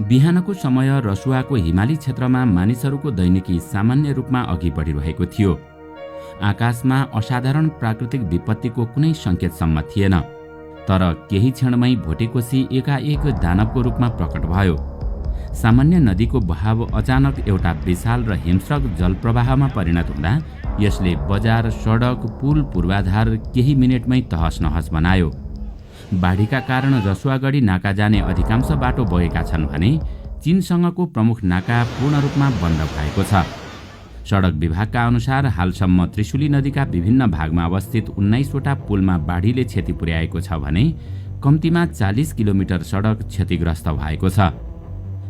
बिहानको समय रसुवाको हिमाली क्षेत्रमा मानिसहरूको दैनिकी सामान्य रूपमा अघि बढिरहेको थियो। आकाशमा असाधारण प्राकृतिक विपत्तिको कुनै सङ्केतसम्म थिएन, तर केही क्षणमै भोटेकोसी एकाएक दानवको रूपमा प्रकट भयो। सामान्य नदीको बहाव अचानक एउटा विशाल र हिंस्रक जलप्रवाहमा परिणत हुँदा यसले बजार, सडक, पुल, पूर्वाधार केही मिनेटमै तहस नहस बनायो। बाढीका कारण रसुवागढी नाका जाने अधिकांश बाटो बगेका छन् भने चीनसँगको प्रमुख नाका पूर्ण रूपमा बन्द भएको छ। सडक विभागका अनुसार हालसम्म त्रिशुली नदीका विभिन्न भागमा अवस्थित 19वटा पुलमा बाढीले क्षति पुर्याएको छ भने कम्तीमा 40 किलोमिटर सडक क्षतिग्रस्त भएको छ।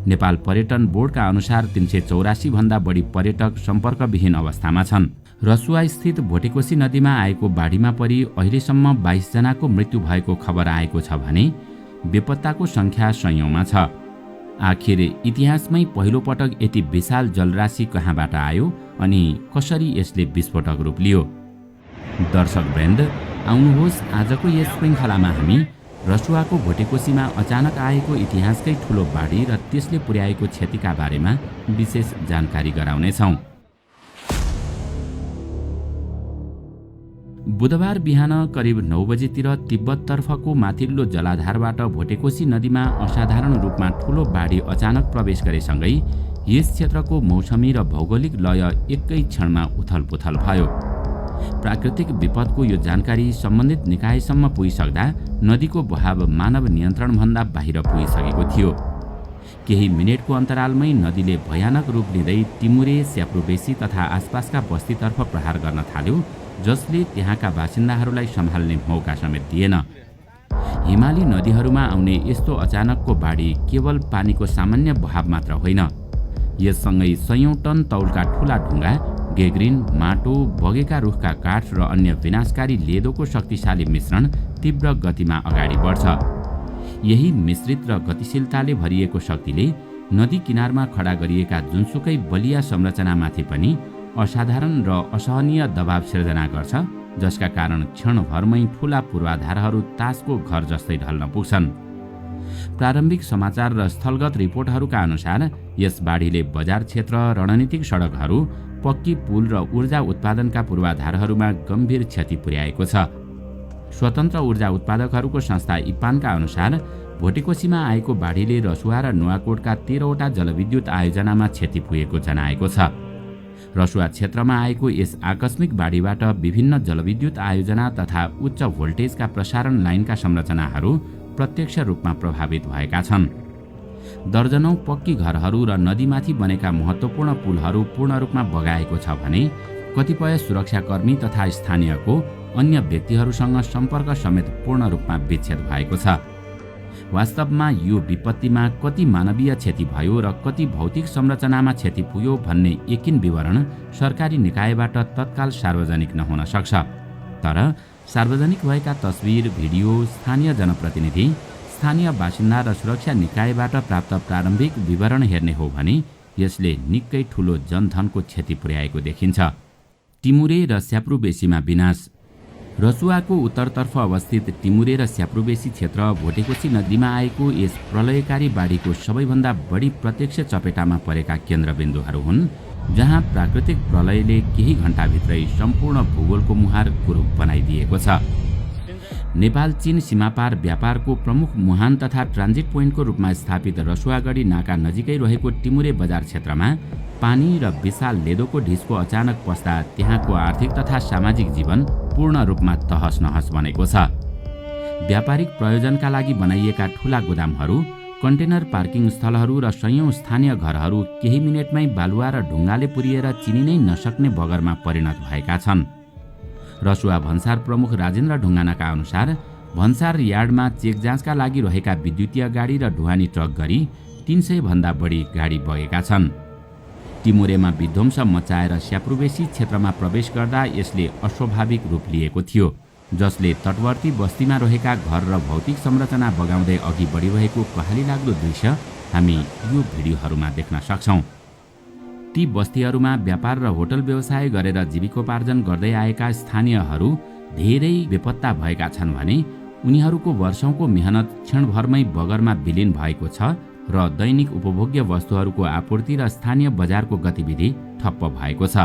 नेपाल पर्यटन बोर्डका अनुसार 384 भन्दा बढी पर्यटक सम्पर्कविहीन अवस्थामा छन्। रसुवा स्थित भोटेकोसी नदीमा आएको बाढीमा परि अहिलेसम्म 22 जनाको मृत्यु भएको खबर आएको छ भने बेपत्ताको संख्या सयौंमा छ। आखिर इतिहासमै पहिलो पटक यति विशाल जलराशि कहाँबाट आयो अनि कसरी यसले विस्फोटक रूप लियो? दर्शकवृन्द, आउनुहोस् आजको यस श्रृङ्खलामा हामी रसुवाको भोटेकोसीमा अचानक आएको इतिहासकै ठूलो बाढी र त्यसले पुर्याएको क्षतिका बारेमा विशेष जानकारी गराउनेछौँ। बुधबार बिहान करिब 9 बजेतिर तिब्बततर्फको माथिल्लो जलाधारबाट भोटेकोसी नदीमा असाधारण रूपमा ठूलो बाढी अचानक प्रवेश गरेसँगै यस क्षेत्रको मौसमी र भौगोलिक लय एकै क्षणमा उथलपुथल भयो। प्राकृतिक विपदको यो जानकारी सम्बन्धित निकायसम्म पुगिसक्दा नदीको बहाव मानव नियन्त्रणभन्दा बाहिर पुगिसकेको थियो। केही मिनेटको अन्तरालमै नदीले भयानक रूप लिँदै टिमुरे, स्याप्रोबेसी तथा आसपासका बस्तीतर्फ प्रहार गर्न थाल्यो, जसले त्यहाँका बासिन्दाहरूलाई सम्हाल्ने मौका समेत दिएन। हिमाली नदीहरूमा आउने यस्तो अचानकको बाढी केवल पानीको सामान्य बहाव मात्र होइन, यससँगै सयौं टन तौलका ठूला ढुङ्गा, गेग्रिन, माटो, बगेका रुखका काठ र अन्य विनाशकारी लेदोको शक्तिशाली मिश्रण तीव्र गतिमा अगाडि बढ्छ। यही मिश्रित र गतिशीलताले भरिएको शक्तिले नदी किनारमा खडा गरिएका जुनसुकै बलिया संरचनामाथि पनि असाधारण र असहनीय दबाव सिर्जना गर्छ, जसका कारण क्षणभरमै ठूला पूर्वाधारहरू तासको घर जस्तै ढल्न पुग्छन्। प्रारम्भिक समाचार र स्थलगत रिपोर्टहरूका अनुसार यस बाढीले बजार क्षेत्र, रणनीतिक सडकहरू, पक्की पुल र ऊर्जा उत्पादनका पूर्वाधारहरूमा गम्भीर क्षति पुर्याएको छ। स्वतन्त्र ऊर्जा उत्पादकहरूको संस्था इपानका अनुसार भोटेकोसीमा आएको बाढीले रसुवा र नुवाकोटका 13वटा जलविद्युत आयोजनामा क्षति पुगेको जनाएको छ। रसुवा क्षेत्रमा आएको यस आकस्मिक बाढीबाट विभिन्न जलविद्युत आयोजना तथा उच्च भोल्टेजका प्रसारण लाइनका संरचनाहरू प्रत्यक्ष रूपमा प्रभावित भएका छन्। दर्जनौं पक्की घरहरू र नदीमाथि बनेका महत्त्वपूर्ण पुलहरू पूर्ण रूपमा बगाएको छ भने कतिपय सुरक्षाकर्मी तथा स्थानीयको अन्य व्यक्तिहरूसँग सम्पर्क समेत पूर्ण रूपमा विच्छेद भएको छ। वास्तवमा यो विपत्तिमा कति मानवीय क्षति भयो र कति भौतिक संरचनामा क्षति पुग्यो भन्ने एकिन विवरण सरकारी निकायबाट तत्काल सार्वजनिक नहुन सक्छ। तर सार्वजनिक भएका तस्बिर, भिडियो, स्थानीय जनप्रतिनिधि, स्थानीय बासिन्दा र सुरक्षा निकायबाट प्राप्त प्रारम्भिक विवरण हेर्ने हो भने यसले निकै ठूलो जनधनको क्षति पुर्याएको देखिन्छ। टिमुरे र स्याप्रोबेसीमा विनाश। रसुवाको उत्तरतर्फ अवस्थित टिमुरे र स्याप्रोबेसी क्षेत्र भोटेकोसी नदीमा आएको यस प्रलयकारी बाढीको सबैभन्दा बढी प्रत्यक्ष चपेटामा परेका केन्द्रबिन्दुहरू हुन्, जहाँ प्राकृतिक प्रलयले केही घण्टाभित्रै सम्पूर्ण भूगोलको मुहार कुरूप बनाइदिएको छ। नेपाल चीन सीमापार व्यापारको प्रमुख मुहान तथा ट्रान्जिट पोइन्टको रूपमा स्थापित रसुवागढी नाका नजिकै रहेको टिमुरे बजार क्षेत्रमा पानी र विशाल लेदोको ढिस्को अचानक पस्दा त्यहाँको आर्थिक तथा सामाजिक जीवन पूर्ण रूपमा तहस नहस बनेको छ। व्यापारिक प्रयोजनका लागि बनाइएका ठूला गोदामहरू, कन्टेनर पार्किङ स्थलहरू र सयौं स्थानीय घरहरू केही मिनेटमै बालुवा र ढुङ्गाले पुरिएर चिनिनै नसक्ने बगरमा परिणत भएका छन्। रसुवा भन्सार प्रमुख राजेन्द्र ढुङ्गानाका अनुसार भन्सार यार्डमा चेक जाँचका लागि रहेका विद्युतीय गाडी र ढुवानी ट्रक गरी 300 भन्दा बढी गाडी बगेका छन्। टिमुरेमा विध्वंस मचाएर स्याप्रोबेसी क्षेत्रमा प्रवेश गर्दा यसले अस्वाभाविक रूप लिएको थियो, जसले तटवर्ती बस्तीमा रहेका घर र भौतिक संरचना बगाउँदै अघि बढिरहेको कहाली लाग्दो दृश्य हामी यो भिडियोहरूमा देख्न सक्छौं। ती बस्तीहरूमा व्यापार र होटल व्यवसाय गरेर जीविकोपार्जन गर्दै आएका स्थानीयहरू धेरै बेपत्ता भएका छन् भने उनीहरूको वर्षौंको मेहनत क्षणभरमै बगरमा विलीन भएको छ र दैनिक उपभोग्य वस्तुहरूको आपूर्ति र स्थानीय बजारको गतिविधि ठप्प भएको छ।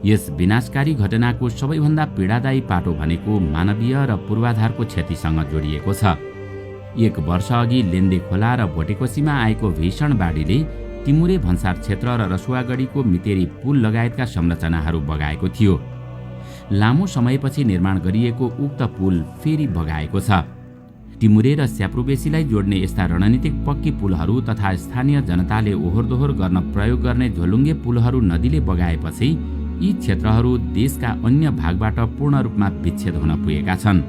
यस विनाशकारी घटनाको सबैभन्दा पीडादायी पाटो भनेको मानवीय र पूर्वाधारको क्षतिसँग जोडिएको छ। 1 वर्ष अघि लेन्दे खोला र भोटेकोसीमा आएको भीषण बाढीले टिमुरे भन्सार क्षेत्र र रसुवागढीको मितेरी पुल लगायतका संरचनाहरू बगाएको थियो। लामो समयपछि निर्माण गरिएको उक्त पुल फेरि बगाएको छ। टिमुरे र स्याप्रुबेसीलाई जोड्ने यस्ता रणनीतिक पक्की पुलहरू तथा स्थानीय जनताले ओहोरदोहोर गर्न प्रयोग गर्ने झोलुङ्गे पुलहरू नदीले बगाएपछि यी क्षेत्रहरू देशका अन्य भागबाट पूर्ण रूपमा विच्छेद हुन पुगेका छन्।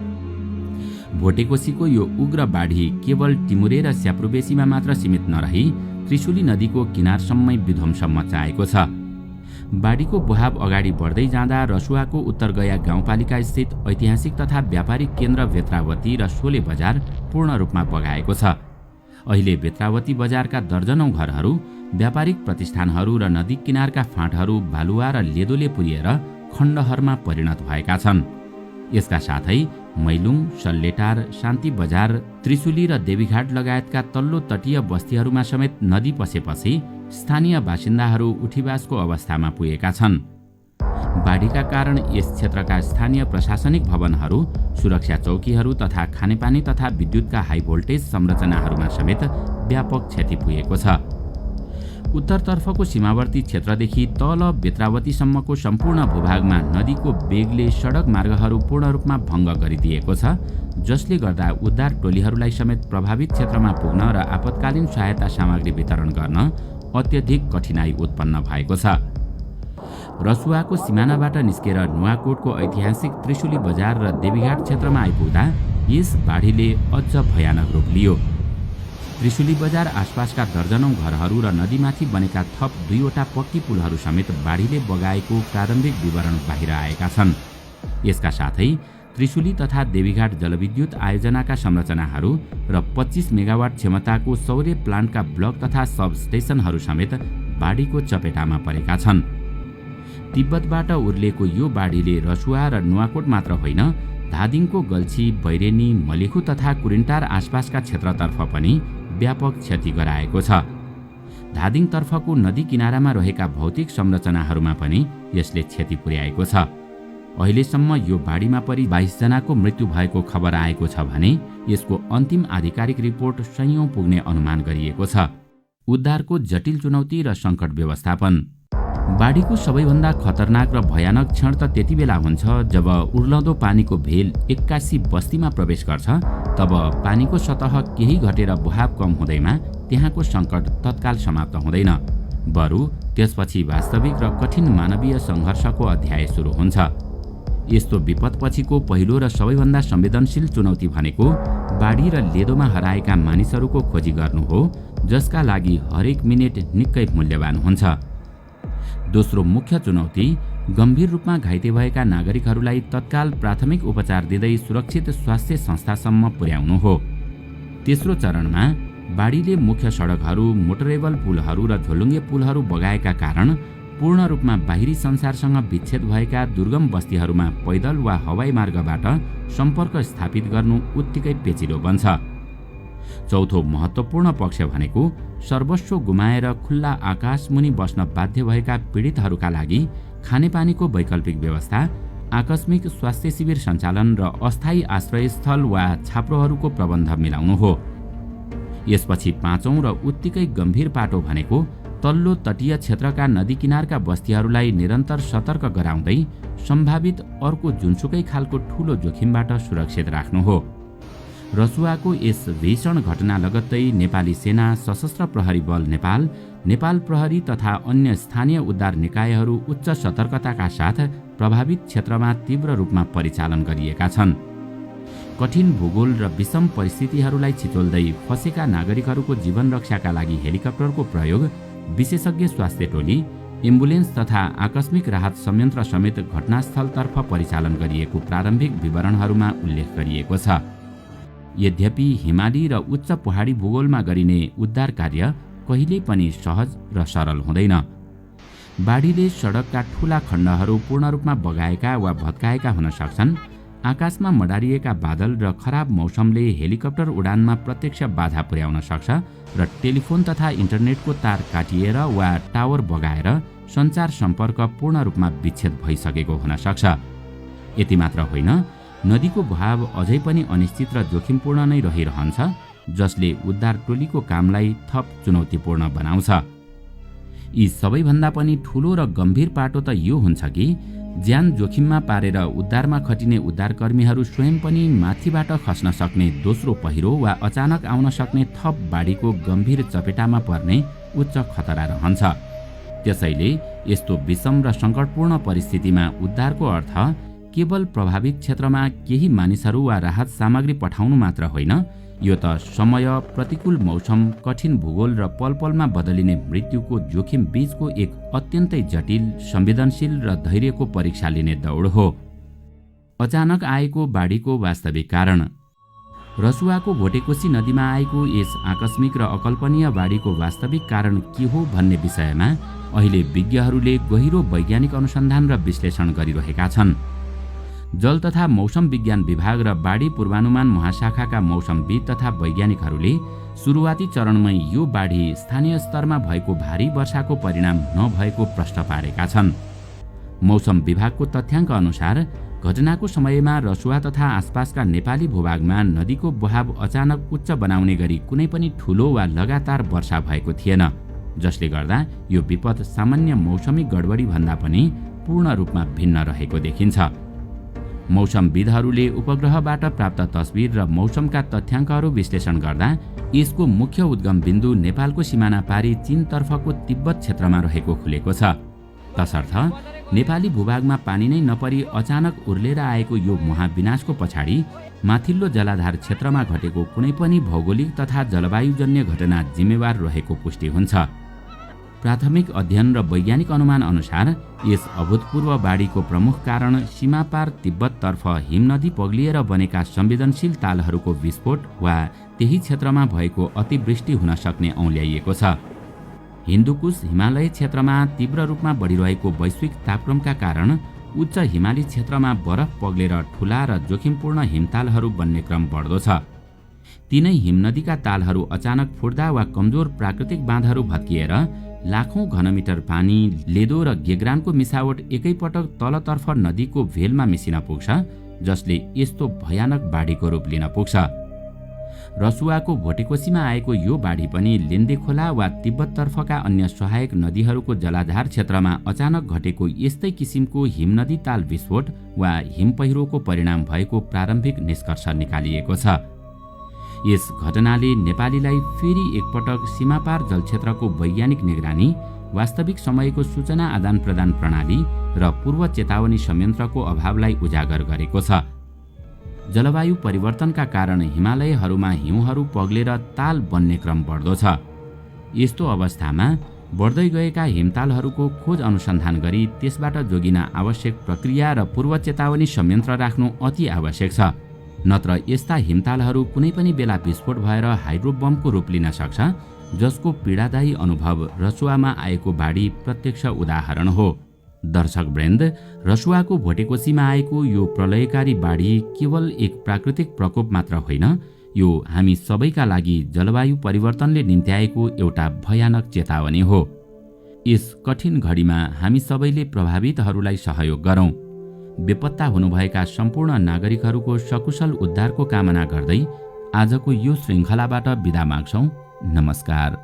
भोटेकोसीको यो उग्र बाढी केवल टिमुरे र स्याप्रुबेसीमा मात्र सीमित नरही त्रिशुली नदीको किनारसम्मै विध्वंस मचाएको छ। बाढीको बहाव अगाडि बढ्दै जाँदा रसुवाको उत्तरगया गाउँपालिका स्थित ऐतिहासिक तथा व्यापारिक केन्द्र बेत्रावती र शोले बजार पूर्ण रूपमा बगाएको छ। अहिले बेत्रावती बजारका दर्जनौं घरहरू, व्यापारिक प्रतिष्ठानहरू र नदी किनारका फाँटहरू बालुवा र लेदोले पुरिएर खण्डहरमा परिणत भएका छन्। यसका साथै मैलुङ, सल्लेटार, शान्ति बजार, त्रिशुली र देवीघाट लगायतका तल्लो तटीय बस्तीहरूमा समेत नदी पसेपछि स्थानीय बासिन्दाहरू उठीबासको अवस्थामा पुगेका छन्। बाढीका कारण यस क्षेत्रका स्थानीय प्रशासनिक भवनहरू, सुरक्षा चौकीहरू तथा खानेपानी तथा विद्युतका हाई भोल्टेज संरचनाहरूमा समेत व्यापक क्षति पुगेको छ। उत्तरतर्फको सीमावर्ती क्षेत्रदेखि तल बेत्रावतीसम्मको सम्पूर्ण भूभागमा नदीको वेगले सडक मार्गहरू पूर्ण रूपमा भङ्ग गरिदिएको छ, जसले गर्दा उद्धार टोलीहरूलाई समेत प्रभावित क्षेत्रमा पुग्न र आपतकालीन सहायता सामग्री वितरण गर्न अत्यधिक कठिनाई उत्पन्न भएको छ। रसुवाको सिमानाबाट निस्केर नुवाकोटको ऐतिहासिक त्रिशुली बजार र देवीघाट क्षेत्रमा आइपुग्दा यस बाढीले अझ भयानक रूप लियो। त्रिशुली बजार आसपासका दर्जनौं घरहरू र नदीमाथि बनेका थप 2वटा पक्की पुलहरू समेत बाढीले बगाएको प्रारम्भिक विवरण बाहिर आएका छन्। यसका साथै त्रिशुली तथा देवीघाट जलविद्युत आयोजनाका संरचनाहरू र 25 मेगावाट क्षमताको सौर्य प्लान्टका ब्लक तथा सब स्टेशनहरू समेत बाढीको चपेटामा परेका छन्। तिब्बतबाट उर्लेको यो बाढीले रसुवा र नुवाकोट मात्र होइन, धादिङको गल्छी, बैरेनी, मलेखु तथा कुरिन्टार आसपासका क्षेत्रतर्फ पनि व्यापक क्षति गराएको छ। धादिङतर्फको नदी किनारामा रहेका भौतिक संरचनाहरूमा पनि यसले क्षति पुर्याएको छ। अहिलेसम्म यो बाढीमा परि 22 जनाको मृत्यु भएको खबर आएको छ भने यसको अन्तिम आधिकारिक रिपोर्ट सयौं पुग्ने अनुमान गरिएको छ। उद्धारको जटिल चुनौती र सङ्कट व्यवस्थापन। बाढीको सबैभन्दा खतरनाक र भयानक क्षण त त्यति बेला हुन्छ जब उर्लदो पानीको भेल 81 बस्तीमा प्रवेश गर्छ। तब पानीको सतह केही घटेर बहाव कम हुँदैमा त्यहाँको सङ्कट तत्काल समाप्त हुँदैन, बरु त्यसपछि वास्तविक र कठिन मानवीय सङ्घर्षको अध्याय सुरु हुन्छ। यस्तो विपदपछिको पहिलो र सबैभन्दा संवेदनशील चुनौती भनेको बाढी र लेदोमा हराएका मानिसहरूको खोजी गर्नु हो, जसका लागि हरेक मिनेट निकै मूल्यवान हुन्छ। दोस्रो मुख्य चुनौती गम्भीर रूपमा घाइते भएका नागरिकहरूलाई तत्काल प्राथमिक उपचार दिँदै सुरक्षित स्वास्थ्य संस्थासम्म पुर्याउनु हो। तेस्रो चरणमा बाढीले मुख्य सडकहरू, मोटरेबल पुलहरू र झोलुङ्गे पुलहरू बगाएका कारण पूर्ण रूपमा बाहिरी संसारसँग विच्छेद भएका दुर्गम बस्तीहरूमा पैदल वा हवाई मार्गबाट सम्पर्क स्थापित गर्नु उत्तिकै पेचिलो बन्छ। चौथो महत्त्वपूर्ण पक्ष भनेको सर्वस्व गुमाएर खुल्ला आकाश मुनि बस्न बाध्य भएका पीडितहरूका लागि खानेपानीको वैकल्पिक व्यवस्था, आकस्मिक स्वास्थ्य शिविर सञ्चालन र अस्थायी आश्रयस्थल वा छाप्रोहरूको प्रबन्ध मिलाउनु हो। यसपछि पाँचौं र उत्तिकै गम्भीर पाटो भनेको तल्लो तटीय क्षेत्रका नदी किनारका बस्तीहरूलाई निरन्तर सतर्क गराउँदै सम्भावित अर्को जुनसुकै खालको ठूलो जोखिमबाट सुरक्षित राख्नु हो। रसुवाको यस भीषण घटना लगत्तै नेपाली सेना, सशस्त्र प्रहरी बल नेपाल, नेपाल प्रहरी तथा अन्य स्थानीय उद्धार निकायहरू उच्च सतर्कताका साथ प्रभावित क्षेत्रमा तीव्र रूपमा परिचालन गरिएका छन्। कठिन भूगोल र विषम परिस्थितिहरूलाई छिचोल्दै फँसेका नागरिकहरूको जीवन रक्षाका लागि हेलिकप्टरको प्रयोग, विशेषज्ञ स्वास्थ्य टोली, एम्बुलेन्स तथा आकस्मिक राहत संयन्त्र समेत घटनास्थलतर्फ परिचालन गरिएको प्रारम्भिक विवरणहरूमा उल्लेख गरिएको छ। यद्यपि हिमाली र उच्च पहाडी भूगोलमा गरिने उद्धार कार्य कहिल्यै पनि सहज र सरल हुँदैन। बाढीले सडकका ठूला खण्डहरू पूर्ण रूपमा बगाएका वा भत्काएका हुन सक्छन्। आकाशमा मडारिएका बादल र खराब मौसमले हेलिकप्टर उडानमा प्रत्यक्ष बाधा पुर्याउन सक्छ र टेलिफोन तथा इन्टरनेटको तार काटिएर वा टावर बगाएर सञ्चार सम्पर्क पूर्ण रूपमा विच्छेद भइसकेको हुन सक्छ। यति मात्र होइन, नदीको बहाव अझै पनि अनिश्चित र जोखिमपूर्ण नै रहिरहन्छ, जसले उद्धार टोलीको कामलाई थप चुनौतीपूर्ण बनाउँछ। यी सबैभन्दा पनि ठूलो र गम्भीर पाटो त यो हुन्छ कि ज्यान जोखिममा पारेर उद्धारमा खटिने उद्धारकर्मीहरू स्वयं पनि माथिबाट खस्न सक्ने दोस्रो पहिरो वा अचानक आउन सक्ने थप बाढीको गम्भीर चपेटामा पर्ने उच्च खतरा रहन्छ। त्यसैले यस्तो विषम र सङ्कटपूर्ण परिस्थितिमा उद्धारको अर्थ केवल प्रभावित क्षेत्रमा केही मानिसहरू वा राहत सामग्री पठाउनु मात्र होइन, यो त समय, प्रतिकूल मौसम, कठिन भूगोल र पलपलमा बदलिने मृत्युको जोखिम बीचको एक अत्यन्तै जटिल, संवेदनशील र धैर्यको परीक्षा लिने दौड हो। अचानक आएको बाढीको वास्तविक कारण। रसुवाको भोटेकोसी नदीमा आएको यस आकस्मिक र अकल्पनीय बाढीको वास्तविक कारण के हो भन्ने विषयमा अहिले विज्ञहरूले गहिरो वैज्ञानिक अनुसन्धान र विश्लेषण गरिरहेका छन्। जल तथा मौसम विज्ञान विभाग र बाढी पूर्वानुमान महाशाखाका मौसमविद तथा वैज्ञानिकहरूले सुरुवाती चरणमै यो बाढी स्थानीय स्तरमा भएको भारी वर्षाको परिणाम नभएको प्रश्न पारेका छन्। मौसम विभागको तथ्याङ्क अनुसार घटनाको समयमा रसुवा तथा आसपासका नेपाली भूभागमा नदीको बहाव अचानक उच्च बनाउने गरी कुनै पनि ठूलो वा लगातार वर्षा भएको थिएन, जसले गर्दा यो विपद सामान्य मौसमी गडबडी भन्दा पनि पूर्ण रूपमा भिन्न रहेको देखिन्छ। मौसमविदहरूले उपग्रहबाट प्राप्त तस्बिर र मौसमका तथ्याङ्कहरू विश्लेषण गर्दा यसको मुख्य उद्गम बिन्दु नेपालको सिमाना पारी चीनतर्फको तिब्बत क्षेत्रमा रहेको खुलेको छ। तसर्थ नेपाली भूभागमा पानी नै नपरी अचानक उर्लेर आएको यो महाविनाशको पछाडि माथिल्लो जलाधार क्षेत्रमा घटेको कुनै पनि भौगोलिक तथा जलवायुजन्य घटना जिम्मेवार रहेको पुष्टि हुन्छ। प्राथमिक अध्ययन र वैज्ञानिक अनुमान अनुसार यस अभूतपूर्व बाढीको प्रमुख कारण सीमापार तिब्बततर्फ हिमनदी पग्लिएर बनेका संवेदनशील तालहरूको विस्फोट वा त्यही क्षेत्रमा भएको अतिवृष्टि हुन सक्ने औल्याइएको छ। हिन्दुकुश हिमालय क्षेत्रमा तीव्र रूपमा बढिरहेको वैश्विक तापक्रमका कारण उच्च हिमाली क्षेत्रमा बरफ पग्लेर ठूला र जोखिमपूर्ण हिमतालहरू बन्ने क्रम बढ्दो छ। तीनै हिमनदीका तालहरू अचानक फुट्दा वा कमजोर प्राकृतिक बाँधहरू भत्किएर लाखौं घनमिटर पानी, लेदो र गेग्रानको मिसावट एकैपटक तलतर्फ नदीको भेलमा मिसिन पुग्छ, जसले यस्तो भयानक बाढीको रूप लिन पुग्छ। रसुवाको भोटेकोसीमा आएको यो बाढी पनि लिन्दे खोला वा तिब्बततर्फका अन्य सहायक नदीहरूको जलाधार क्षेत्रमा अचानक घटेको यस्तै किसिमको हिमनदी ताल विस्फोट वा हिमपहिरोको परिणाम भएको प्रारम्भिक निष्कर्ष निकालिएको छ। यस घटनाले नेपालीलाई फेरि एकपटक सीमापार जलक्षेत्रको वैज्ञानिक निगरानी, वास्तविक समयको सूचना आदान प्रदान प्रणाली र पूर्व चेतावनी संयन्त्रको अभावलाई उजागर गरेको छ। जलवायु परिवर्तनका कारण हिमालयहरूमा हिउँहरू पग्लेर ताल बन्ने क्रम बढ्दो छ। यस्तो अवस्थामा बढ्दै गएका हिमतालहरूको खोज अनुसन्धान गरी त्यसबाट जोगिन आवश्यक प्रक्रिया र पूर्व चेतावनी संयन्त्र राख्नु अति आवश्यक छ। नत्र यस्ता हिमतालहरू कुनै पनि बेला विस्फोट भएर हाइड्रोबमको रूप लिन सक्छ, जसको पीडादायी अनुभव रसुवामा आएको बाढी प्रत्यक्ष उदाहरण हो। दर्शकवृन्द, रसुवाको भोटेकोसीमा आएको यो प्रलयकारी बाढी केवल एक प्राकृतिक प्रकोप मात्र होइन, यो हामी सबैका लागि जलवायु परिवर्तनले निम्त्याएको एउटा भयानक चेतावनी हो। यस कठिन घडीमा हामी सबैले प्रभावितहरूलाई सहयोग गरौँ। बेपत्ता हुनुभएका सम्पूर्ण नागरिकहरूको सकुशल उद्धारको कामना गर्दै आजको यो श्रृङ्खलाबाट बिदा माग्छौँ। नमस्कार।